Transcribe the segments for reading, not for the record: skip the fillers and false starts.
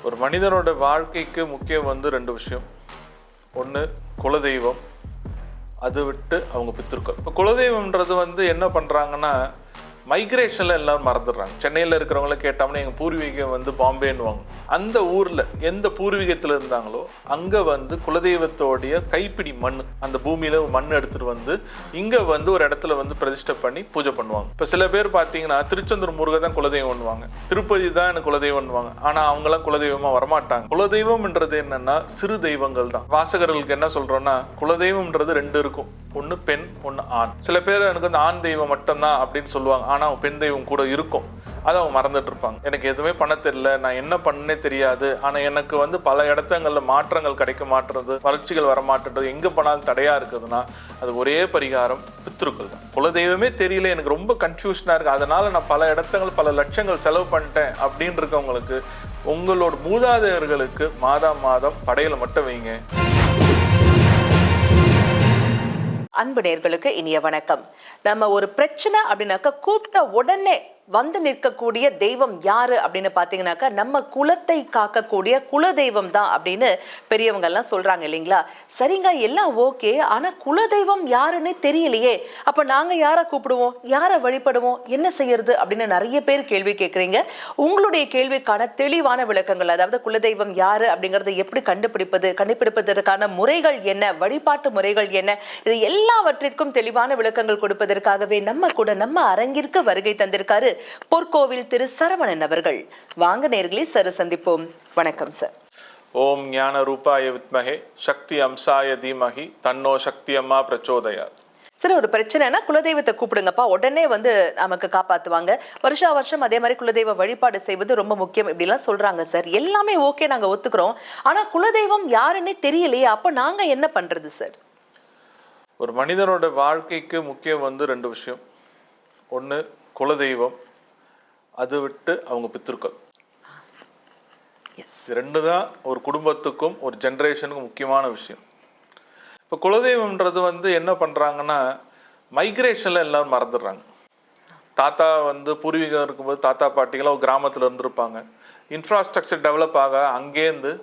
ஒரு மனிதனோட வாழ்க்கைக்கு முக்கியம் ரெண்டு விஷயம். ஒன்று குலதெய்வம், அது விட்டு அவங்க பித்திருக்கள். இப்போ குலதெய்வம்ன்றது என்ன பண்ணுறாங்கன்னா, மைக்ரேஷனில் எல்லோரும் மறந்துடுறாங்க. சென்னையில் இருக்கிறவங்கள கேட்டோம்னா எங்கள் பூர்வீகம் பாம்பேன்னுவாங்க. அந்த ஊரில் எந்த பூர்வீகத்தில் இருந்தாங்களோ அங்கே குலதெய்வத்தோடைய கைப்பிடி மண், அந்த பூமியில் மண் எடுத்துகிட்டு இங்கே ஒரு இடத்துல பிரதிஷ்டை பண்ணி பூஜை பண்ணுவாங்க. இப்போ சில பேர் பார்த்தீங்கன்னா திருச்செந்தூர் முருகன் தான் குலதெய்வம்னுவாங்க, திருப்பதி தான் எனக்கு குலதெய்வம்னுவாங்க. ஆனால் அவங்களாம் குலதெய்வமாக வரமாட்டாங்க. குலதெய்வம்ன்றது என்னன்னா சிறு தெய்வங்கள் தான். வாசகர்களுக்கு என்ன சொல்கிறோன்னா, குலதெய்வம்ன்றது ரெண்டு இருக்கும், ஒன்று பெண், ஒன்று ஆண். சில பேர் எனக்கு ஆண் தெய்வம் மட்டும்தான் அப்படின்னு சொல்லுவாங்க, ஆனால் பெண் தெய்வம் கூட இருக்கும். அதை அவங்க மறந்துட்டு இருப்பாங்க. எனக்கு எதுவுமே பண்ண தெரியல, நான் என்ன பண்ணே தெரியாது, ஆனால் எனக்கு பல இடத்துங்களில் மாற்றங்கள் கிடைக்க மாட்டுறது, வளர்ச்சிகள் வர மாட்டுறது, எங்கே போனாலும் தடையாக இருக்குதுன்னா அது ஒரே பரிகாரம் பித்ருக்கள் தான். குலதெய்வமே தெரியல, எனக்கு ரொம்ப கன்ஃபியூஷனாக இருக்குது, அதனால் நான் பல இடத்துங்கள் பல லட்சங்கள் செலவு பண்ணிட்டேன் அப்படின்னு இருக்கவங்களுக்கு உங்களோட மூதாதையர்களுக்கு மாதம் படையில மட்டும் வைங்க. அன்பு நேயர்களுக்கு இனிய வணக்கம். நம்ம ஒரு பிரச்சனை அப்படின்னாக்கா கூப்பிட்ட உடனே வந்து நிற்கக்கூடிய தெய்வம் யாரு அப்படின்னு பாத்தீங்கன்னாக்கா நம்ம குலத்தை காக்கக்கூடிய குலதெய்வம் தான் அப்படின்னு பெரியவங்க எல்லாம் சொல்றாங்க இல்லைங்களா? சரிங்க, எல்லாம் ஓகே, ஆனா குலதெய்வம் யாருன்னு தெரியலையே, அப்ப நாங்க யாரை கூப்பிடுவோம், யாரை வழிபடுவோம், என்ன செய்யறது அப்படின்னு நிறைய பேர் கேள்வி கேட்குறீங்க. உங்களுடைய கேள்விக்கான தெளிவான விளக்கங்கள், அதாவது குலதெய்வம் யாரு அப்படிங்கறத எப்படி கண்டுபிடிப்பதற்கான முறைகள் என்ன, வழிபாட்டு முறைகள் என்ன, இது எல்லாவற்றிற்கும் தெளிவான விளக்கங்கள் கொடுப்பதற்காகவே நம்ம அரங்கிற்கு வருகை தந்திருக்காரு பொற்கோவில் திரு சரவணன் அவர்கள். வாங்க நேர்களே, சார் சந்திப்போம். வணக்கம் சார். ஓம் ஞான ரூபாய வித்மஹே சக்தி அம்சாய தீமஹி தன்னோ சக்தி அம்மா பிரச்சோதயாத். சார், ஒரு பிரச்சனைனா குலதெய்வத்தை கூப்பிடுங்கப்பா, உடனே நமக்கு காப்பாத்துவாங்க. வருஷம் அதே மாதிரி குலதெய்வ வழிபாடு செய்வது ரொம்ப முக்கியம் இப்படிலாம் சொல்றாங்க சார். எல்லாமே ஓகே, நாங்க ஒத்துக்கிறோம், ஆனா குலதெய்வம் யாருன்னே தெரியலையே, அப்ப நாங்க என்ன பண்றது சார்? ஒரு மனிதனோட வாழ்க்கைக்கு முக்கியம் ரெண்டு விஷயம். ஒன்று குலதெய்வம், அது விட்டு அவங்க பித்திருக்கள். ரெண்டு தான் ஒரு குடும்பத்துக்கும் ஒரு ஜென்ரேஷனுக்கும் முக்கியமான விஷயம். இப்போ குலதெய்வம்ன்றது என்ன பண்ணுறாங்கன்னா, மைக்ரேஷனில் எல்லோரும் மறந்துடுறாங்க. தாத்தா பூர்வீகம் இருக்கும்போது தாத்தா பாட்டிகளாம் ஒரு கிராமத்தில் இருந்திருப்பாங்க. இன்ஃப்ராஸ்ட்ரக்சர் டெவலப் ஆக அங்கேருந்து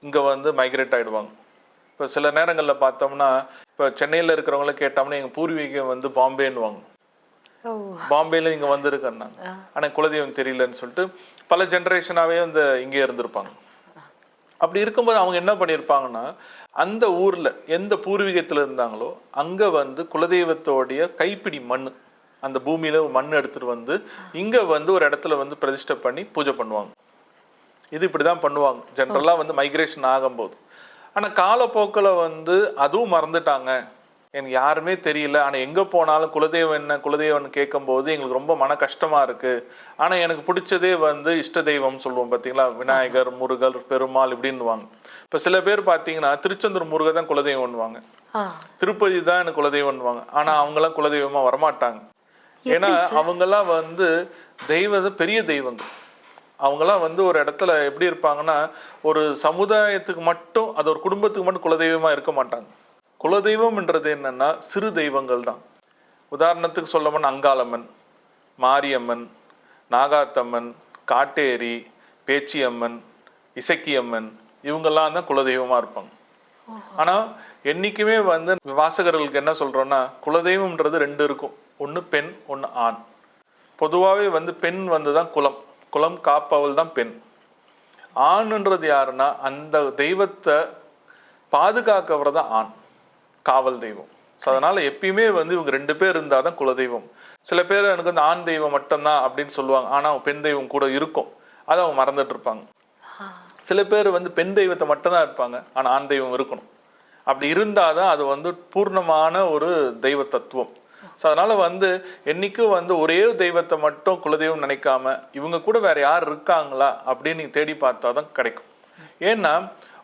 இங்கே மைக்ரேட் ஆகிடுவாங்க. இப்போ சில நேரங்களில் பார்த்தோம்னா, இப்போ சென்னையில் இருக்கிறவங்கள கேட்டோம்னா எங்கள் பூர்வீகம் பாம்பேன்னுவாங்க. பாம்பேல இங்கே வந்திருக்கேன்னாங்க, ஆனால் குலதெய்வம் தெரியலன்னு சொல்லிட்டு பல ஜென்ரேஷனாகவே இங்கே இருந்திருப்பாங்க. அப்படி இருக்கும்போது அவங்க என்ன பண்ணியிருப்பாங்கன்னா, அந்த ஊரில் எந்த பூர்வீகத்தில் இருந்தாங்களோ அங்கே குலதெய்வத்தோடைய கைப்பிடி மண், அந்த பூமியில் மண் எடுத்துகிட்டு இங்கே ஒரு இடத்துல பிரதிஷ்டை பண்ணி பூஜை பண்ணுவாங்க. இது இப்படி தான் பண்ணுவாங்க ஜென்ரலாக மைக்ரேஷன் ஆகும்போது. ஆனால் காலப்போக்கில் அதுவும் மறந்துட்டாங்க, எனக்கு யாருமே தெரியல, ஆனால் எங்கே போனாலும் குலதெய்வம் என்ன குலதெய்வம்னு கேட்கும்போது எங்களுக்கு ரொம்ப மன கஷ்டமாக இருக்குது. ஆனால் எனக்கு பிடிச்சதே இஷ்ட தெய்வம் சொல்லுவோம் பார்த்தீங்களா, விநாயகர், முருகர், பெருமாள் இப்படின்னுவாங்க. இப்போ சில பேர் பார்த்தீங்கன்னா திருச்செந்தூர் முருகன் தான் குலதெய்வம்னுவாங்க, திருப்பதி தான் எனக்கு குலதெய்வம்னுவாங்க. ஆனால் அவங்களாம் குலதெய்வமாக வரமாட்டாங்க. ஏன்னா அவங்கெல்லாம் பெரிய தெய்வங்கள். அவங்கெல்லாம் ஒரு இடத்துல எப்படி இருப்பாங்கன்னா, ஒரு சமுதாயத்துக்கு மட்டும், அது ஒரு குடும்பத்துக்கு மட்டும் குலதெய்வமாக இருக்க மாட்டாங்க. குலதெய்வம்ன்றது என்னன்னா சிறு தெய்வங்கள் தான். உதாரணத்துக்கு சொல்லப்போனால் அங்காளம்மன், மாரியம்மன், நாகாத்தம்மன், காட்டேரி, பேச்சியம்மன், இசக்கியம்மன், இவங்கெல்லாம் தான் குலதெய்வமாக இருப்பாங்க. ஆனால் என்றைக்குமே வாசகர்களுக்கு என்ன சொல்கிறோன்னா, குலதெய்வம்ன்றது ரெண்டு இருக்கும், ஒன்று பெண், ஒன்று ஆண். பொதுவாகவே பெண் தான் குலம் காப்பவள் தான் பெண். ஆணுன்றது யாருன்னா அந்த தெய்வத்தை பாதுகாக்கவர் தான் ஆண், காவல் தெய்வம். ஸோ அதனால எப்பயுமே இவங்க ரெண்டு பேர் இருந்தால் தான் குலதெய்வம். சில பேர் எனக்கு ஆண் தெய்வம் மட்டும்தான் அப்படின்னு சொல்லுவாங்க, ஆனால் பெண் தெய்வம் கூட இருக்கும், அதை அவங்க மறந்துட்டு இருப்பாங்க. சில பேர் பெண் தெய்வத்தை மட்டும்தான் இருப்பாங்க, ஆனால் ஆண் தெய்வம் இருக்கணும். அப்படி இருந்தால் தான் அது பூர்ணமான ஒரு தெய்வ தத்துவம். ஸோ அதனால என்னைக்கும் ஒரே தெய்வத்தை மட்டும் குலதெய்வம் நினைக்காம இவங்க கூட வேற யார் இருக்காங்களா அப்படின்னு நீங்க தேடி பார்த்தா தான் கிடைக்கும். ஏன்னா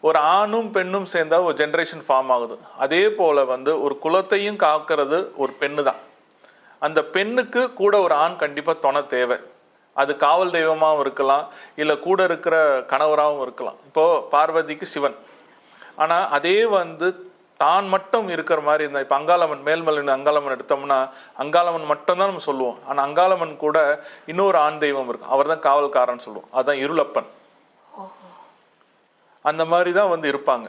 ஒரு ஆணும் பெண்ணும் சேர்ந்தா ஒரு ஜென்ரேஷன் ஃபார்ம் ஆகுது. அதே போல ஒரு குலத்தையும் காக்கிறது ஒரு பெண்ணு தான். அந்த பெண்ணுக்கு கூட ஒரு ஆண் கண்டிப்பா துணை தேவை. அது காவல் தெய்வமாகவும் இருக்கலாம், இல்லை கூட இருக்கிற கணவராகவும் இருக்கலாம். இப்போ பார்வதிக்கு சிவன், ஆனா அதே தான் மட்டும் இருக்கிற மாதிரி இருந்தா, இப்போ அங்காளம்மன், மேல்மலை அங்காளம்மன் எடுத்தோம்னா அங்காளம்மன் மட்டும் தான் நம்ம சொல்லுவோம். ஆனால் அங்காளம்மன் கூட இன்னொரு ஆண் தெய்வம் இருக்கு, அவர் தான் காவல்காரன்னு சொல்லுவோம், அதுதான் இருளப்பன். அந்த மாதிரி தான் வந்து இருப்பாங்க.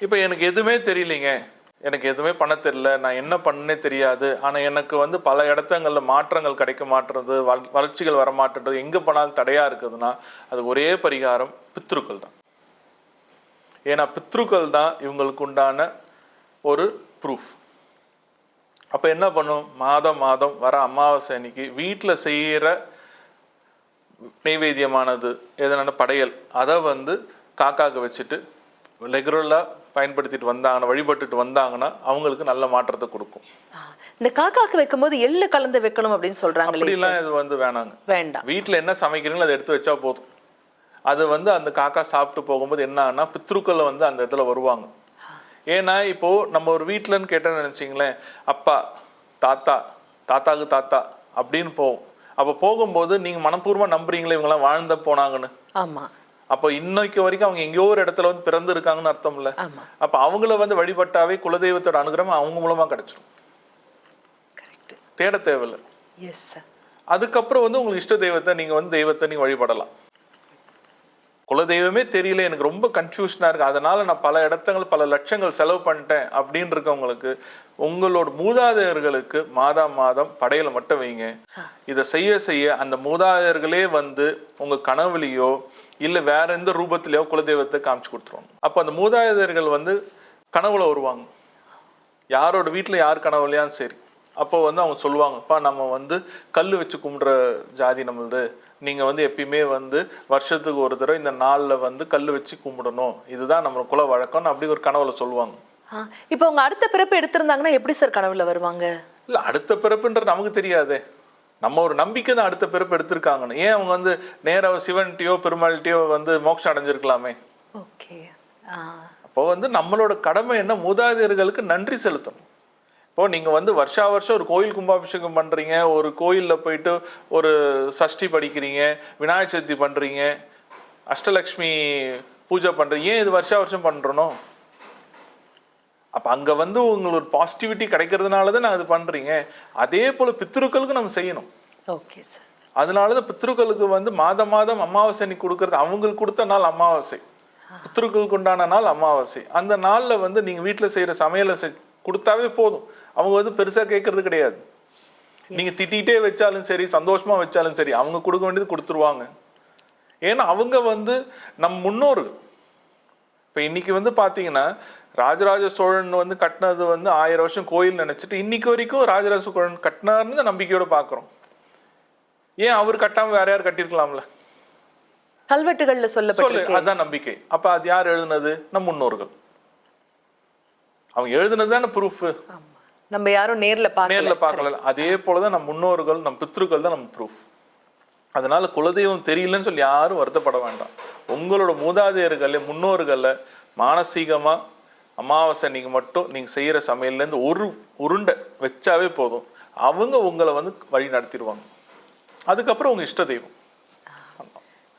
இப்போ எனக்கு எதுவுமே தெரியலைங்க, எனக்கு எதுவுமே பண்ண தெரியல, நான் என்ன பண்ணனே தெரியாது, ஆனால் எனக்கு வந்து பல இடத்துங்கள்ல மாற்றங்கள் கிடைக்க மாட்டுறது, வளர்ச்சிகள் வர மாட்டேன்றது, எங்கே போனாலும் தடையாக இருக்குதுன்னா அது ஒரே பரிகாரம் பித்ருக்கள் தான். ஏன்னா பித்ருக்கள் தான் இவங்களுக்கு உண்டான ஒரு ப்ரூஃப். அப்போ என்ன பண்ணும், மாதம் மாதம் வர அமாவாசை அன்னைக்கு வீட்டில் செய்கிற நெய்வேத்தியமானது எதனால படையல் அதை வந்து காக்காவுக்கு வச்சுட்டு ரெகுலராக பயன்படுத்திட்டு வந்தாங்கன்னா, வழிபட்டுட்டு வந்தாங்கன்னா அவங்களுக்கு நல்ல மாற்றத்தை கொடுக்கும். இந்த காக்காக்கு வைக்கும்போது எள்ளு கலந்து வைக்கணும் அப்படின்னு சொல்றாங்க. அப்படிலாம் இது வந்து வேணாங்க, வேண்டாம். வீட்டில் என்ன சமைக்கிறீங்களோ அதை எடுத்து வச்சா போதும். அது வந்து அந்த காக்கா சாப்பிட்டு போகும்போது என்ன ஆகுனா பித்ருக்கள் வந்து அந்த இடத்துல வருவாங்க. ஏன்னா இப்போ நம்ம ஒரு வீட்டிலன்னு கேட்டேன்னு நினைச்சிங்களேன், அப்பா தாத்தா தாத்தாக்கு தாத்தா அப்படின்னு போகும். அப்போ போகும்போது நீங்க மனப்பூர்வமா நம்புறீங்களே இவங்கெல்லாம் வாழ்ந்த போனாங்கன்னு. ஆமா. அப்போ இன்னைக்கு வரைக்கும் அவங்க எங்கேயோ ஒரு இடத்துல வந்து பிறந்து இருக்காங்கன்னு அர்த்தம் இல்ல. அப்ப அவங்கள வந்து வழிபட்டாவே குலதெய்வத்தோட அனுகிரகம் அவங்க மூலமா கிடைச்சிடும், தேட தேவையில்லை. அதுக்கப்புறம் வந்து உங்களுக்கு இஷ்ட தெய்வத்தை நீங்க வந்து தெய்வத்தை நீங்க வழிபடலாம். குலதெய்வமே தெரியல, எனக்கு ரொம்ப கன்ஃபியூஷனா இருக்கு, அதனால நான் பல இடத்துங்கள் பல லட்சங்கள் செலவு பண்ணிட்டேன் அப்படின்னு இருக்கவங்களுக்கு உங்களோட மூதாதையர்களுக்கு மாதம் மாதம் படையலை மட்டும் வைங்க. இதை செய்ய செய்ய அந்த மூதாதையர்களே வந்து உங்க கனவுலையோ இல்ல வேற எந்த ரூபத்திலேயோ குலதெய்வத்தை காமிச்சு கொடுத்துருவாங்க. அப்போ அந்த மூதாதையர்கள் வந்து கனவுல வருவாங்க, யாரோட வீட்டுல யார் கனவுலையான்னு சரி. அப்போ வந்து அவங்க சொல்லுவாங்கப்பா நம்ம வந்து கல் வச்சு கும்பிட்ற ஜாதி நம்மளது, நீங்க வந்து எப்பயுமே வந்து வருஷத்துக்கு ஒரு தடவை இந்த நாள்ல வந்து கல் வச்சு கும்பிடணும், இதுதான் நம்ம குல வழக்கம்னு அப்படி ஒரு கனவுல சொல்லுவாங்க. இப்போ அவங்க அடுத்த பிறப்பு எடுத்திருந்தாங்கன்னா எப்படி சார் கனவுல வருவாங்க? இல்ல அடுத்த பிறப்புன்றது நமக்கு தெரியாதே, நம்ம ஒரு நம்பிக்கை தான் அடுத்த பிறப்பு எடுத்திருக்காங்கன்னு. ஏன் அவங்க வந்து நேராக சிவன்கிட்டயோ பெருமாள்கிட்டயோ வந்து மோட்சம் அடைஞ்சிருக்கலாமே. அப்போ வந்து நம்மளோட கடமை என்ன, மூதாதையர்களுக்கு நன்றி செலுத்தணும். இப்போ நீங்க வந்து வருஷா வருஷம் ஒரு கோயில் கும்பாபிஷேகம் பண்றீங்க, ஒரு கோயில்ல போயிட்டு ஒரு சஷ்டி படிக்கிறீங்க, விநாயகர் சதுர்த்தி பண்றீங்க, அஷ்டலக்ஷ்மி பூஜை பண்றீங்க, ஏன் இது வருஷா வருஷம் பண்றோம்? அப்ப அங்க வந்து உங்களுக்கு ஒரு பாசிட்டிவிட்டி கிடைக்கிறதுனாலதான் நான் அது பண்றீங்க. அதே போல பித்ருக்களுக்கு நம்ம செய்யணும். அதனாலதான் பித்ருக்களுக்கு வந்து மாதம் மாதம் அமாவாசை நீ கொடுக்கறது, அவங்களுக்கு கொடுத்த நாள் அமாவாசை, பித்ருக்களுக்கு உண்டான நாள் அமாவாசை. அந்த நாள்ல வந்து நீங்க வீட்டுல செய்யற சமையலை கொடுத்தாவே போதும், அவங்க வந்து பெருசா கேட்கறது கிடையாது. நீங்க திட்டிகிட்டே வச்சாலும் சரி சந்தோஷமா வச்சாலும் சரி அவங்க கொடுக்க வேண்டியது கொடுத்துருவாங்க. ஏன்னா அவங்க வந்து நம் முன்னோர்கள். இப்ப இன்னைக்கு வந்து பாத்தீங்கன்னா ராஜராஜ சோழன் வந்து கட்டினது வந்து 1000 வருஷம் கோயில் நினைச்சிட்டு இன்னைக்கு வரைக்கும் ராஜராஜ சோழன் கட்டினார்னு நம்பிக்கையோட பாக்குறோம். ஏன் அவர் கட்டாம வேற யார் கட்டிருக்கலாம்ல? கல்வெட்டுகள்ல சொல்லப்பட்டிருக்கு, அதான் நம்பிக்கை. அப்ப அது யார் எழுதுனது? நம் முன்னோர்கள். அவங்க எழுதுனதுதான ப்ரூஃப், நம்ம யாரும் நேர்ல பார்க்கல. அதே போலதான் நம் முன்னோர்கள் நம் பித்ருக்கள் தான் நம்ம ப்ரூஃப். அதனால குலதெய்வம் தெரியலன்னு சொல்லி யாரும் வருத்தப்பட வேண்டாம். உங்களோட மூதாதையர்கள முன்னோர்கள மானசீகமா அமாவாசை நீங்க மட்டும் நீங்க செய்யற சமையல்ல இருந்து ஒரு உருண்டை வச்சாவே போதும், அவங்க உங்களை வந்து வழி நடத்திடுவாங்க. அதுக்கப்புறம் உங்க இஷ்ட தெய்வம்.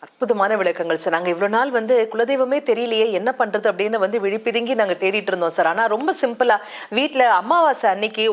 அற்புதமான விளக்கங்கள் சார். நாங்க இவ்வளவு நாள் வந்து குலதெய்வமே தெரியலையே என்ன பண்றது அப்படின்னு வந்து விழிப்பிதுங்கி நாங்க தேடிட்டு இருந்தோம் சார். ஆனா ரொம்ப சிம்பிளா வீட்டுல அமாவாசை அன்னைக்கு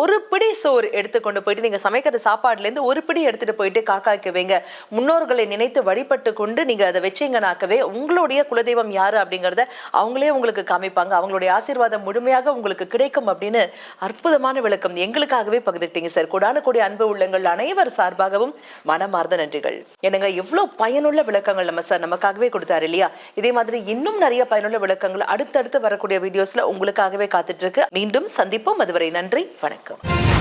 ஒரு பிடி சோறு எடுத்துக்கொண்டு போயிட்டு நீங்க சமைக்கிற சாப்பாடுல இருந்து ஒரு பிடி எடுத்துட்டு போயிட்டு காக்காய்க்கு வைங்க, முன்னோர்களை நினைத்து வழிபட்டு கொண்டு நீங்க அதை வச்சீங்கன்னாக்கவே உங்களுடைய குலதெய்வம் யாரு அப்படிங்கறத அவங்களே உங்களுக்கு காமிப்பாங்க, அவங்களுடைய ஆசீர்வாதம் முழுமையாக உங்களுக்கு கிடைக்கும் அப்படின்னு அற்புதமான விளக்கம் எங்களுக்காகவே பகிர்ந்துட்டீங்க சார். கூடான கூடிய அன்பு உள்ளங்கள் அனைவர் சார்பாகவும் மனமார்ந்த நன்றிகள். என்னங்க எவ்வளவு பயனுள்ள விளக்கங்கள் நம்ம சார் நமக்காகவே கொடுத்தாரு இல்லையா? இதே மாதிரி இன்னும் நிறைய பயனுள்ள விளக்கங்கள் அடுத்தடுத்து வரக்கூடிய வீடியோஸ்ல உங்களுக்காகவே காத்துட்டு இருக்கு. மீண்டும் சந்திப்போம். அதுவரை நன்றி, வணக்கம்.